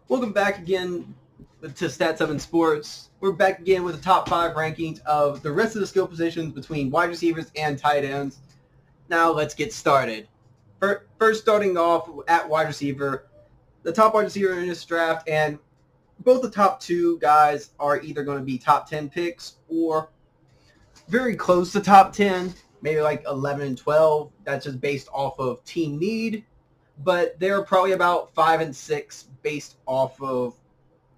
Welcome back again to Stat 7 Sports. We're back again with the top 5 rankings of the rest of the skill positions between wide receivers and tight ends. Now let's get started. First, starting off at wide receiver, the top wide receiver in this draft, and both the top two guys are either going to be top 10 picks or very close to top 10, maybe like 11 and 12. That's just based off of team need, but they're probably about 5 and 6 based off of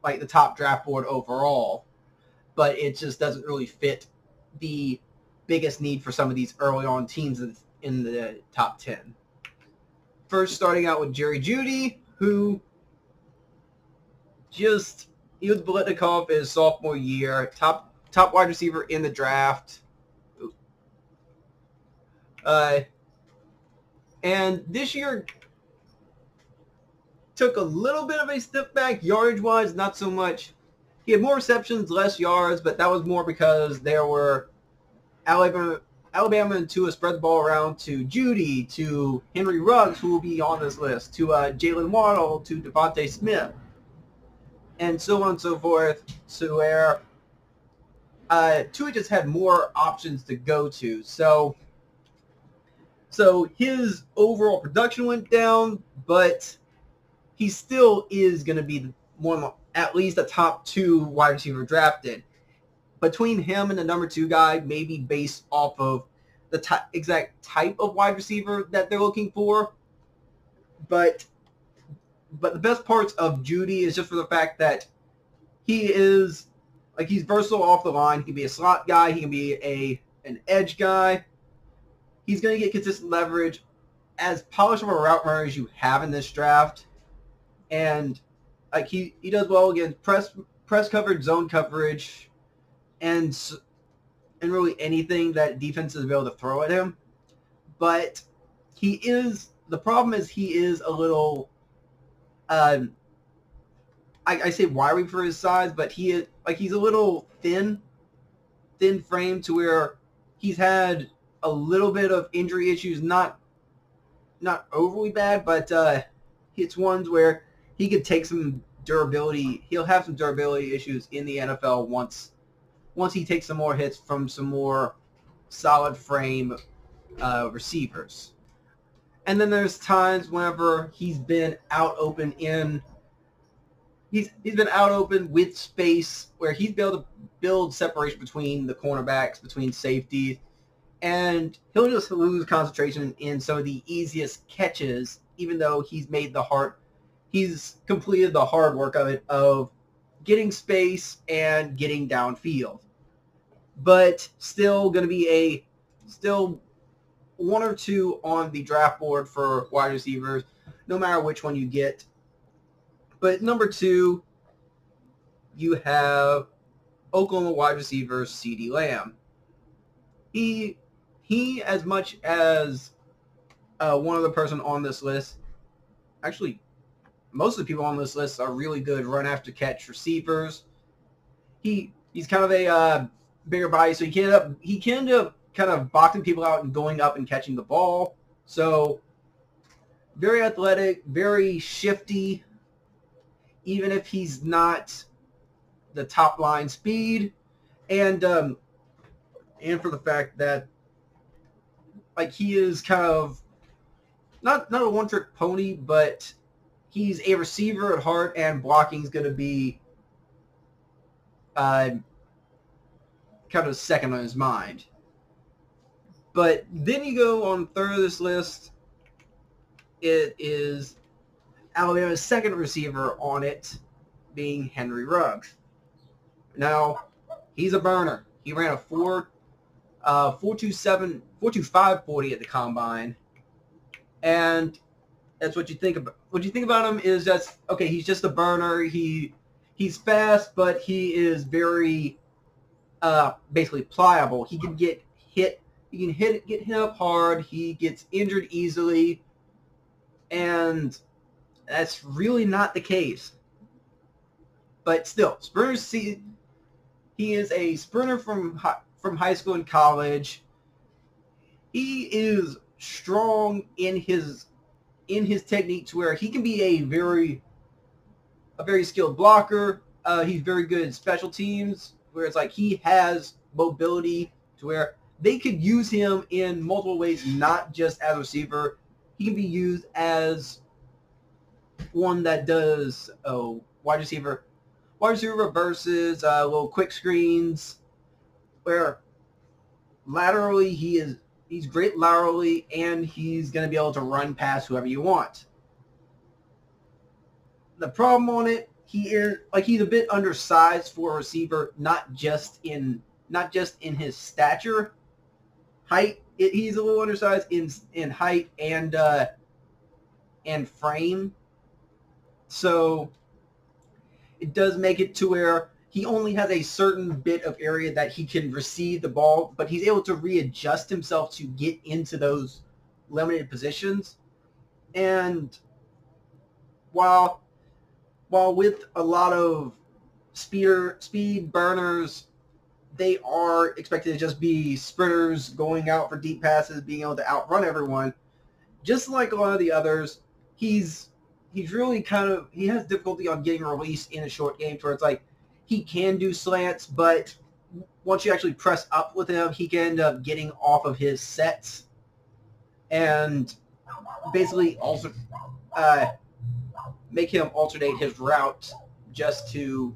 like the top draft board overall, but it just doesn't really fit the biggest need for some of these early on teams in the top 10. First, starting out with Jerry Jeudy, who just he was Biletnikoff his sophomore year, top wide receiver in the draft. And this year took a little bit of a step back yardage-wise, not so much. He had more receptions, less yards, but that was more because there were Alabama and Tua spread the ball around to Jeudy, to Henry Ruggs, who will be on this list, to Jalen Waddle, to Devontae Smith, and so on and so forth, to where Tua just had more options to go to. So his overall production went down, but he still is going to be at least a top 2 wide receiver drafted. Between him and the number 2 guy, maybe based off of the exact type of wide receiver that they're looking for. But the best parts of Jeudy is just for the fact that he is he's versatile off the line. He can be a slot guy. He can be an edge guy. He's going to get consistent leverage, as polished of a route runner as you have in this draft. And he does well against press coverage, zone coverage, and really anything that defenses be able to throw at him. But the problem is he is a little I say wiry for his size, but he's a little thin frame to where he's had a little bit of injury issues, not overly bad, but it's ones where he could take some durability. He'll have some durability issues in the NFL once he takes some more hits from some more solid frame receivers. And then there's times whenever he's been out open with space where he's been able to build separation between the cornerbacks, between safeties, and he'll just lose concentration in some of the easiest catches, even though he's completed the hard work of it, of getting space and getting downfield. But still going to be still 1 or 2 on the draft board for wide receivers, no matter which one you get. But number 2, you have Oklahoma wide receiver CeeDee Lamb. He, as much as one other person on this list, actually, most of the people on this list are really good run after catch receivers. He's kind of a bigger body, so he can end up kind of boxing people out and going up and catching the ball. So very athletic, very shifty, even if he's not the top line speed, and for the fact that he is kind of not a one-trick pony, but he's a receiver at heart, and blocking is going to be kind of second on his mind. But then you go on third of this list, it is Alabama's second receiver on it, being Henry Ruggs. Now, he's a burner. He ran a 4.25 40 at the combine, and that's what you think about. What you think about him is that's okay. He's just a burner. He's fast, but he is very basically pliable. He can get hit. He can get hit up hard. He gets injured easily, and that's really not the case. But still, sprinters he is a sprinter from high school and college. He is strong in his technique to where he can be a very a very skilled blocker. He's very good in special teams, where it's like he has mobility to where they could use him in multiple ways, not just as a receiver. He can be used as one that does wide receiver versus little quick screens, where laterally he's great laterally, and he's going to be able to run past whoever you want. The problem on it, he's a bit undersized for a receiver, not just in his stature, height. He's a little undersized in height and frame. So it does make it to where he only has a certain bit of area that he can receive the ball, but he's able to readjust himself to get into those limited positions. And while with a lot of speed burners, they are expected to just be sprinters going out for deep passes, being able to outrun everyone. Just like a lot of the others, he's really he has difficulty on getting released in a short game, where it's like he can do slants, but once you actually press up with him, he can end up getting off of his sets and basically also make him alternate his route just to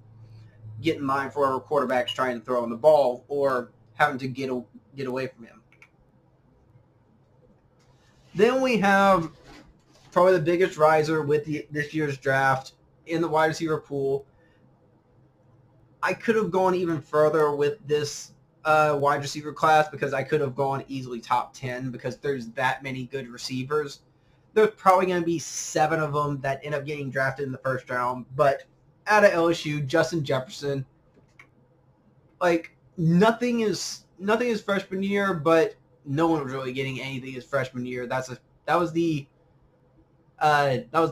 get in line for our quarterbacks trying to throw him the ball or having to get away from him. Then we have probably the biggest riser with this year's draft in the wide receiver pool. I could have gone even further with this wide receiver class, because I could have gone easily top 10, because there's that many good receivers. There's probably going to be 7 of them that end up getting drafted in the first round. But out of LSU, Justin Jefferson, like nothing is freshman year, but no one was really getting anything his freshman year. That was the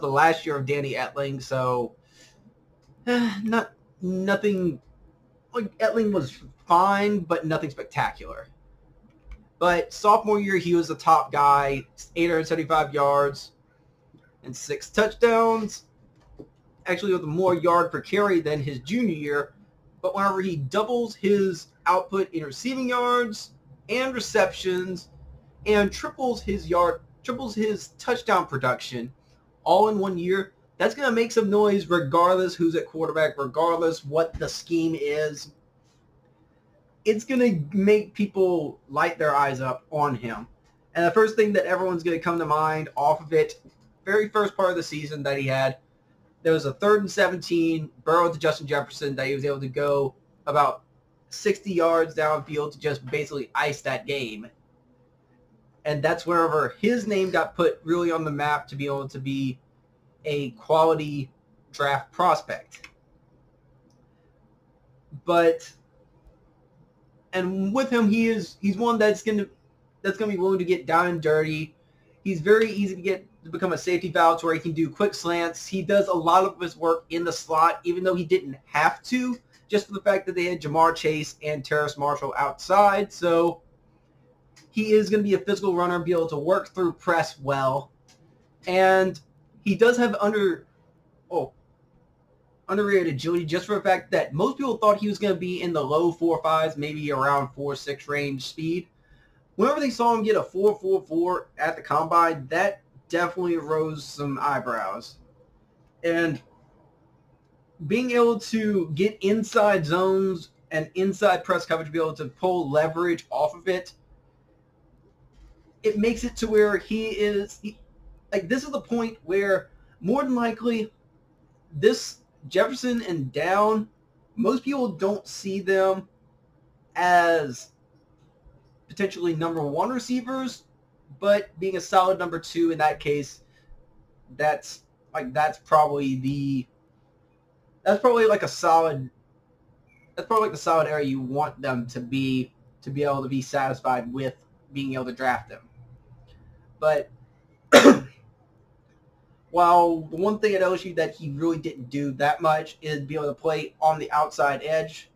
last year of Danny Etling, so nothing. Like Etling was fine, but nothing spectacular. But sophomore year, he was the top guy, 875 yards and 6 touchdowns, actually with more yard per carry than his junior year. But whenever he doubles his output in receiving yards and receptions and triples his touchdown production all in 1 year, that's going to make some noise regardless who's at quarterback, regardless what the scheme is. It's going to make people light their eyes up on him. And the first thing that everyone's going to come to mind off of it, very first part of the season that he had, there was a 3rd and 17, Burrow to Justin Jefferson, that he was able to go about 60 yards downfield to just basically ice that game. And that's wherever his name got put really on the map to be able to be a quality draft prospect. And with him, he's one that's gonna be willing to get down and dirty. He's very easy to become a safety valve, to where he can do quick slants. He does a lot of his work in the slot, even though he didn't have to, just for the fact that they had Jamar Chase and Terrace Marshall outside. So he is going to be a physical runner, be able to work through press well. And he does have underrated agility, just for the fact that most people thought he was going to be in the low 4.5s, maybe around 4.6 range speed. Whenever they saw him get a 4.44 at the combine, that definitely rose some eyebrows. And being able to get inside zones and inside press coverage, be able to pull leverage off of it, it makes it to where this is the point where more than likely this Jefferson and Down, most people don't see them as potentially number 1 receivers, but being a solid number 2 in that case, that's probably like the solid area you want them to be able to be satisfied with being able to draft them. But while the one thing at LSU that he really didn't do that much is be able to play on the outside edge.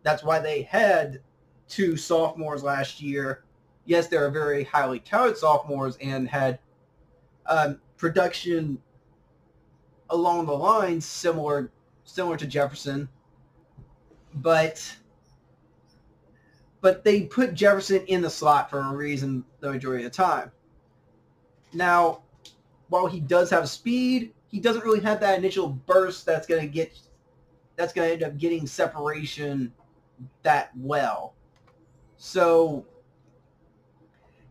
That's why they had 2 sophomores last year. Yes, they were very highly touted sophomores and had production along the lines similar to Jefferson, but they put Jefferson in the slot for a reason the majority of the time. Now, while he does have speed, he doesn't really have that initial burst that's going to end up getting separation that well. So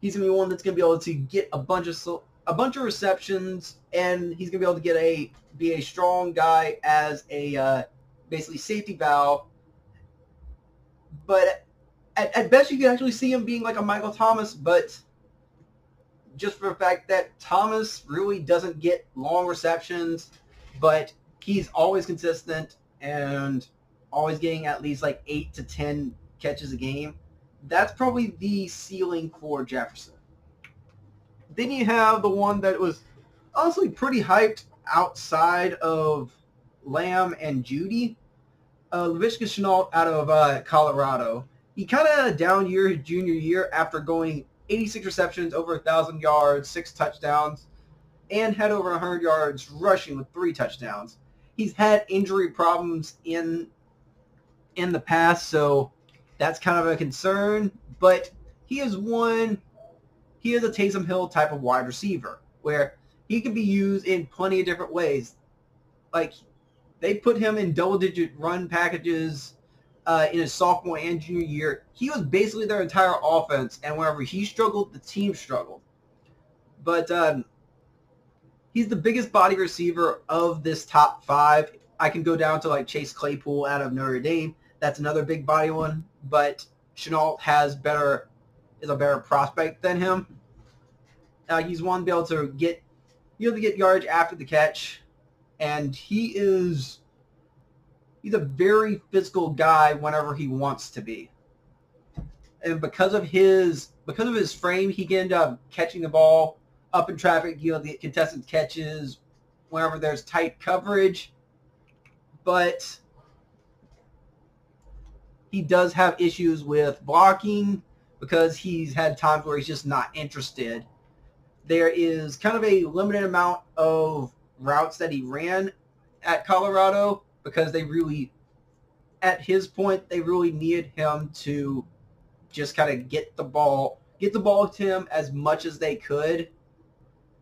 he's going to be one that's going to be able to get a bunch of receptions, and he's going to be able to be a strong guy as a basically safety valve. But at best, you can actually see him being like a Michael Thomas, but just for the fact that Thomas really doesn't get long receptions, but he's always consistent and always getting at least like 8 to 10 catches a game. That's probably the ceiling for Jefferson. Then you have the one that was honestly pretty hyped outside of Lamb and Judy, Laviska Shenault out of Colorado. He kind of had a down year his junior year after going 86 receptions, over 1,000 yards, 6 touchdowns, and had over 100 yards rushing with 3 touchdowns. He's had injury problems in the past, so that's kind of a concern. But he is a Taysom Hill type of wide receiver where he can be used in plenty of different ways. Like, they put him in double-digit run packages in his sophomore and junior year. He was basically their entire offense, and whenever he struggled, the team struggled. But he's the biggest body receiver of this top 5. I can go down to like Chase Claypool out of Notre Dame. That's another big body one, but Shenault is a better prospect than him. He's one to be able to get yards after the catch, and he's a very physical guy whenever he wants to be. And because of his frame, he can end up catching the ball up in traffic, the contested catches whenever there's tight coverage. But he does have issues with blocking because he's had times where he's just not interested. There is kind of a limited amount of routes that he ran at Colorado because at his point, they really needed him to just kind of get the ball to him as much as they could,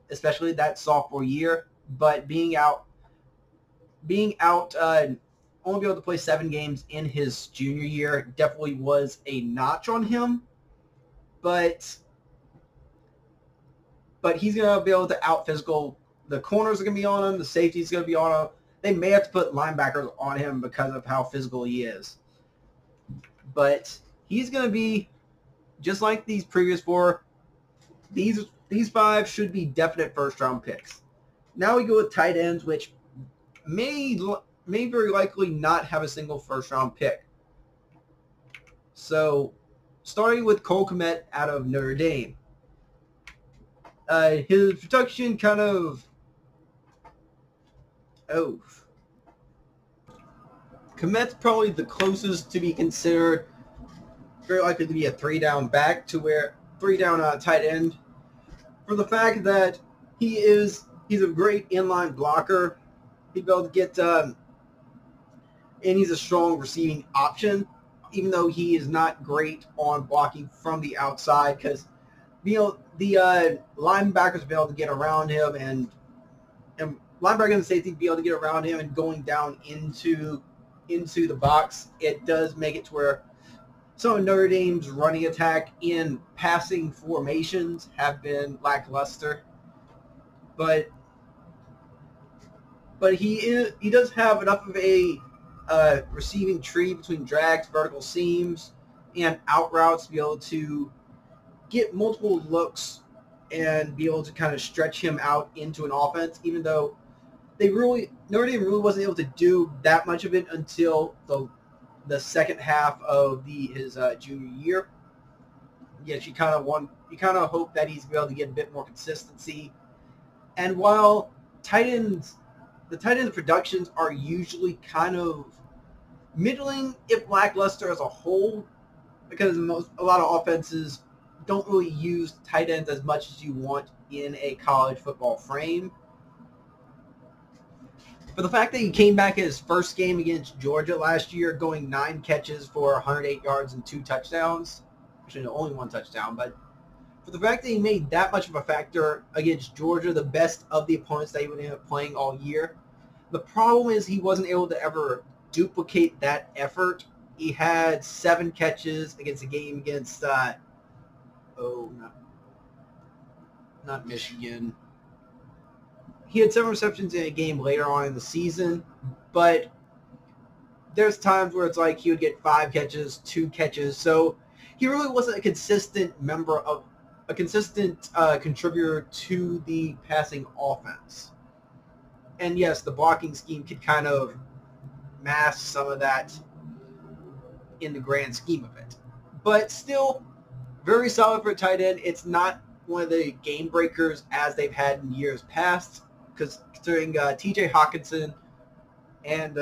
especially that sophomore year. But being out, only be able to play 7 games in his junior year definitely was a notch on him. But he's going to be able to out-physical. The corners are going to be on him. The safety's going to be on him. They may have to put linebackers on him because of how physical he is. But he's going to be, just like these previous 4, these 5 should be definite first-round picks. Now we go with tight ends, which may very likely not have a single first-round pick. So, starting with Cole Kmet out of Notre Dame. His production kind of... Kmet's probably the closest to be considered very likely to be a 3-down back to where 3-down tight end, for the fact that he's a great inline blocker. He'd be able to get and he's a strong receiving option, even though he is not great on blocking from the outside because the linebackers will be able to get around him and linebacker and safety be able to get around him and going down into the box. It does make it to where some of Notre Dame's running attack in passing formations have been lackluster. But he does have enough of a receiving tree between drags, vertical seams, and out routes to be able to get multiple looks and be able to kind of stretch him out into an offense, even though Notre Dame really wasn't able to do that much of it until the second half of his junior year. Yes, you kind of hope that he's able to get a bit more consistency. And while the tight ends productions are usually kind of middling, if lackluster as a whole, because a lot of offenses don't really use tight ends as much as you want in a college football frame. For the fact that he came back in his first game against Georgia last year, going 9 catches for 108 yards and 2 touchdowns. Actually, no, only 1 touchdown, but for the fact that he made that much of a factor against Georgia, the best of the opponents that he would end up playing all year, the problem is he wasn't able to ever duplicate that effort. He had 7 catches against a game against, not Michigan. He had 7 receptions in a game later on in the season, but there's times where it's like he would get 5 catches, 2 catches, so he really wasn't a consistent contributor to the passing offense. And yes, the blocking scheme could kind of mask some of that in the grand scheme of it. But still, very solid for a tight end. It's not one of the game breakers as they've had in years past, because considering T.J. Hawkinson and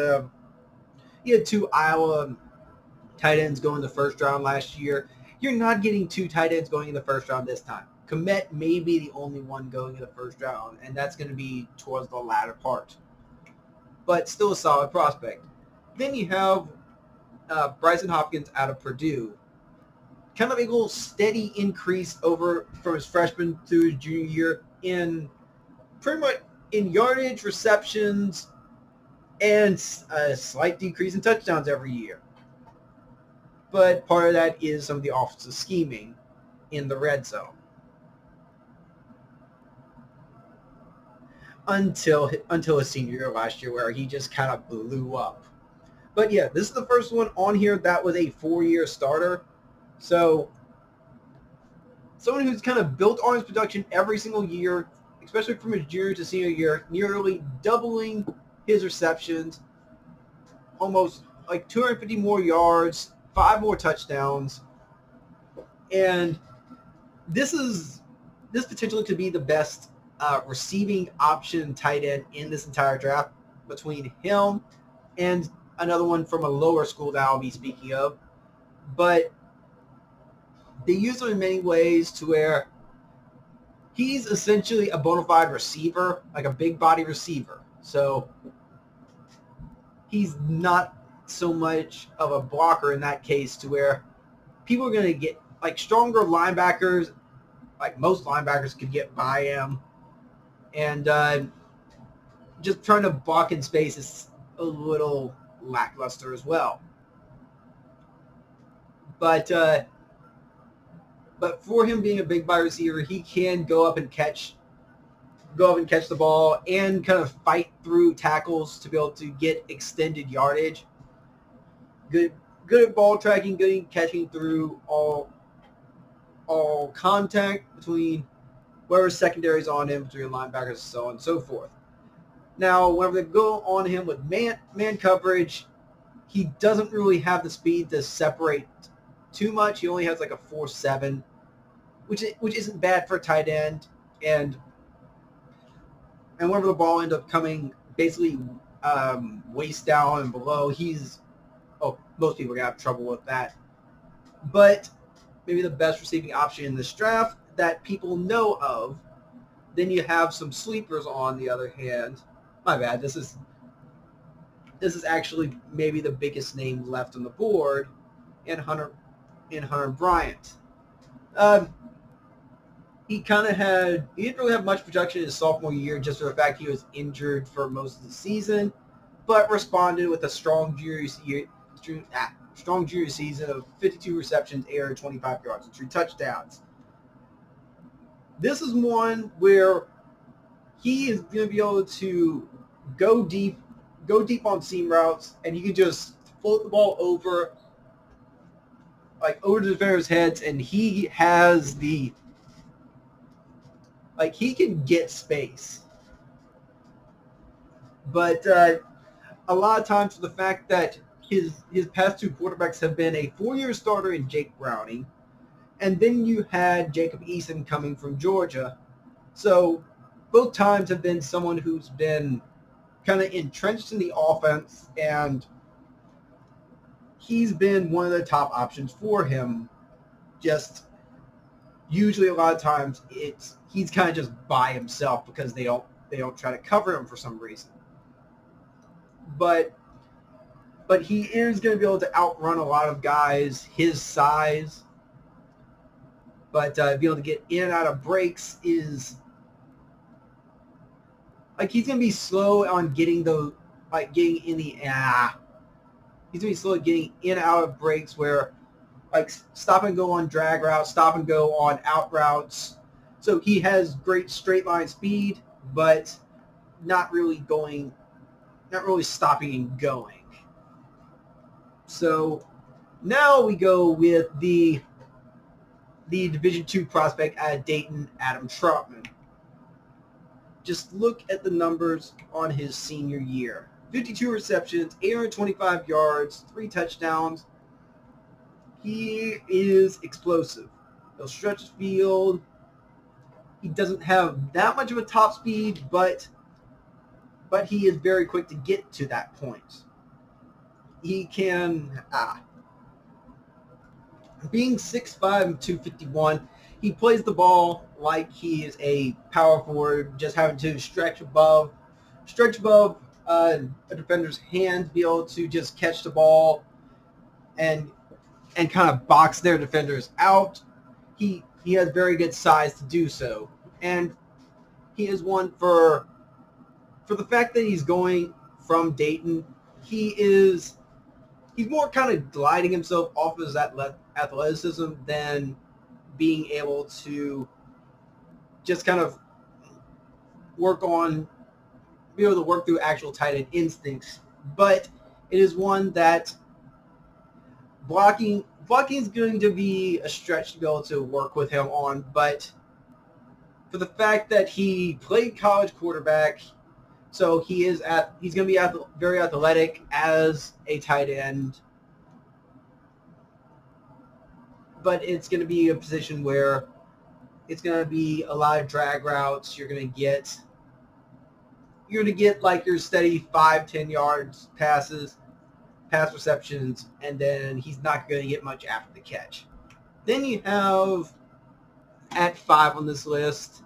he had 2 Iowa tight ends going in the first round last year. You're not getting 2 tight ends going in the first round this time. Kmet may be the only one going in the first round, and that's going to be towards the latter part. But still a solid prospect. Then you have Brycen Hopkins out of Purdue. Kind of a little steady increase over from his freshman to his junior year in pretty much in yardage, receptions, and a slight decrease in touchdowns every year. But part of that is some of the offensive scheming in the red zone. Until his senior year last year, where he just kind of blew up. But yeah, this is the first one on here that was a 4-year starter. So someone who's kind of built on his production every single year, especially from his junior to senior year, nearly doubling his receptions, almost like 250 more yards, 5 more touchdowns. And this potentially could be the best receiving option tight end in this entire draft between him and another one from a lower school that I'll be speaking of. But they use him in many ways to where he's essentially a bona fide receiver, like a big body receiver. So he's not so much of a blocker in that case, to where people are going to get like stronger linebackers, like most linebackers could get by him. And just trying to block in space is a little lackluster as well. But for him being a big body receiver, he can go up and catch the ball and kind of fight through tackles to be able to get extended yardage. Good at ball tracking, good at catching through all contact between whoever secondaries on him, between linebackers, so on and so forth. Now, whenever they go on him with man coverage, he doesn't really have the speed to separate too much. He only has like a 4.7, which isn't bad for a tight end. And whenever the ball ends up coming basically waist down and below, most people are going to have trouble with that. But maybe the best receiving option in this draft that people know of. Then you have some sleepers on the other hand. My bad. This is actually maybe the biggest name left on the board in Hunter Bryant. He didn't really have much production in his sophomore year, just for the fact he was injured for most of the season, but responded with a strong junior season of 52 receptions, 825 yards, and 3 touchdowns. This is one where he is going to be able to go deep on seam routes, and you can just float the ball over the defender's heads, and he has he can get space. But a lot of times, for the fact that his past 2 quarterbacks have been a 4-year starter in Jake Browning, and then you had Jacob Eason coming from Georgia. So both times have been someone who's been kind of entrenched in the offense, and he's been one of the top options for him. Just usually a lot of times he's kind of just by himself because they don't try to cover him for some reason. but he is going to be able to outrun a lot of guys his size. But be able to get in and out of breaks is like he's going to be slow on getting the getting in the he's going to be slow at getting in and out of breaks where like stop and go on drag routes, stop and go on out routes. So he has great straight line speed, but not really stopping and going. So now we go with the Division II prospect out of Dayton, Adam Trautman. Just look at the numbers on his senior year. 52 receptions, 825 yards, 3 touchdowns. He is explosive. He'll stretch the field. He doesn't have that much of a top speed, but he is very quick to get to that point. He can, being 6'5" and 251, he plays the ball like he is a power forward, just having to stretch above a defender's hand to be able to just catch the ball and kind of box their defenders out. He has very good size to do so, and he is one for the fact that he's going from Dayton. He's more kind of gliding himself off of his athleticism than being able to just kind of be able to work through actual tight end instincts. But it is one that blocking is going to be a stretch to be able to work with him on. But for the fact that he played college quarterback, so he's going to be very athletic as a tight end. But it's going to be a position where it's going to be a lot of drag routes. You're going to get like your steady 5-10 yards pass receptions, and then he's not going to get much after the catch. Then you have at 5 on this list,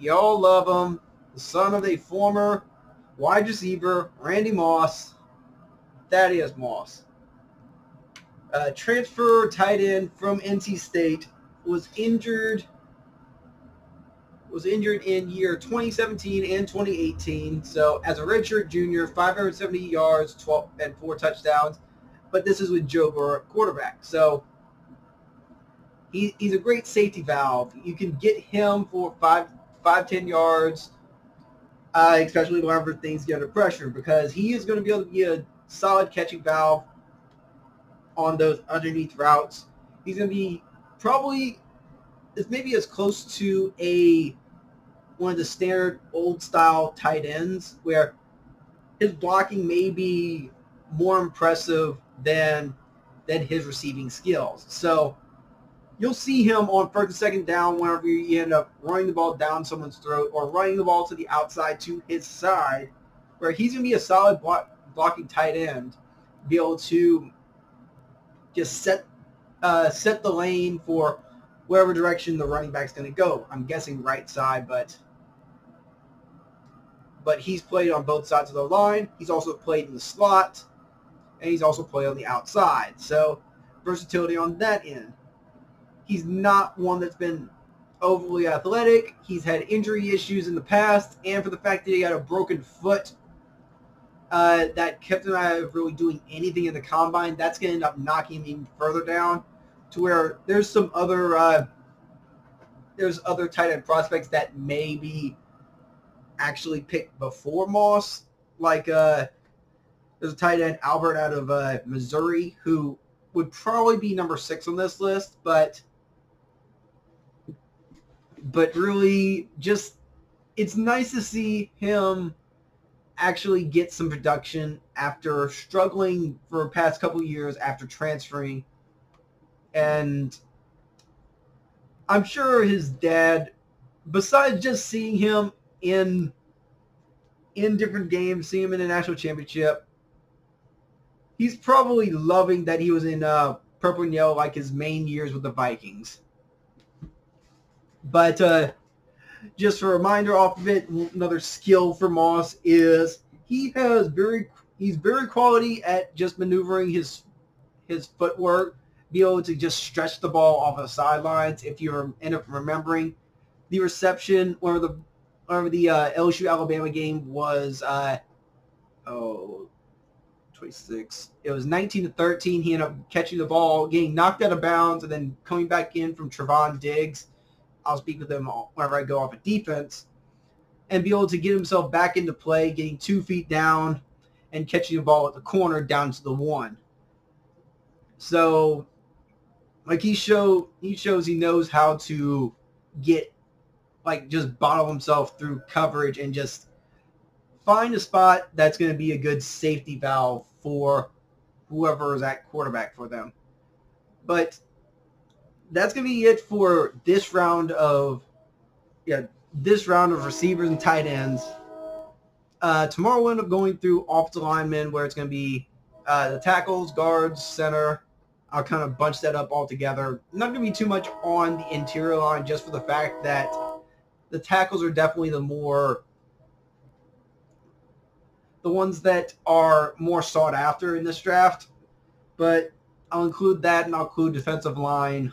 y'all love him, the son of a former wide receiver, Randy Moss, Thaddeus Moss. Transfer tight end from NC State, was injured in year 2017 and 2018. So as a redshirt junior, 570 yards, 12 and 4 touchdowns. But this is with Joe Burrow quarterback. So he's a great safety valve. You can get him for 5-10 yards, especially whenever things get under pressure, because he is going to be able to be a solid catching valve on those underneath routes. He's going to be probably maybe as close to one of the standard old style tight ends where his blocking may be more impressive than his receiving skills. So you'll see him on first and second down whenever you end up running the ball down someone's throat or running the ball to the outside to his side, where he's going to be a solid blocking tight end, be able to just set the lane for wherever direction the running back's going to go. I'm guessing right side, but he's played on both sides of the line. He's also played in the slot, and he's also played on the outside. So versatility on that end. He's not one that's been overly athletic. He's had injury issues in the past, and for the fact that he had a broken foot that kept him out of really doing anything in the combine, that's going to end up knocking him even further down to where there's other tight end prospects that may be actually picked before Moss. Like there's a tight end, Albert, out of Missouri, who would probably be number 6 on this list, but really just it's nice to see him actually get some production after struggling for the past couple of years after transferring. And I'm sure his dad, besides just seeing him in different games, seeing him in the national championship, he's probably loving that he was in purple and yellow like his main years with the Vikings. But just a reminder off of it, another skill for Moss is he's very quality at just maneuvering his footwork, be able to just stretch the ball off the sidelines. If you end up remembering the reception, whenever the LSU Alabama game was, 26. It was 19-13. He ended up catching the ball, getting knocked out of bounds, and then coming back in from Trevon Diggs. I'll speak with him whenever I go off of defense, and be able to get himself back into play, getting 2 feet down and catching the ball at the corner down to the 1. So, like he shows he knows how to get, like, just bottle himself through coverage and just find a spot that's going to be a good safety valve for whoever is at quarterback for them. But that's going to be it for this round of receivers and tight ends. Tomorrow we'll end up going through offensive linemen, where it's going to be the tackles, guards, center. I'll kind of bunch that up all together. Not going to be too much on the interior line, just for the fact that the tackles are definitely the ones that are more sought after in this draft. But I'll include that, and I'll include defensive line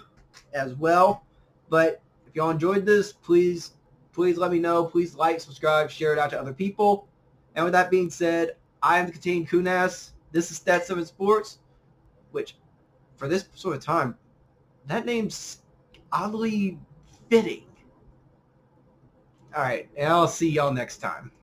as well. But if y'all enjoyed this, please let me know. Please like, subscribe, share it out to other people. And with that being said, I am the Contained Kunas. This is Stat 7 Sports, which, for this sort of time, that name's oddly fitting. All right, and I'll see y'all next time.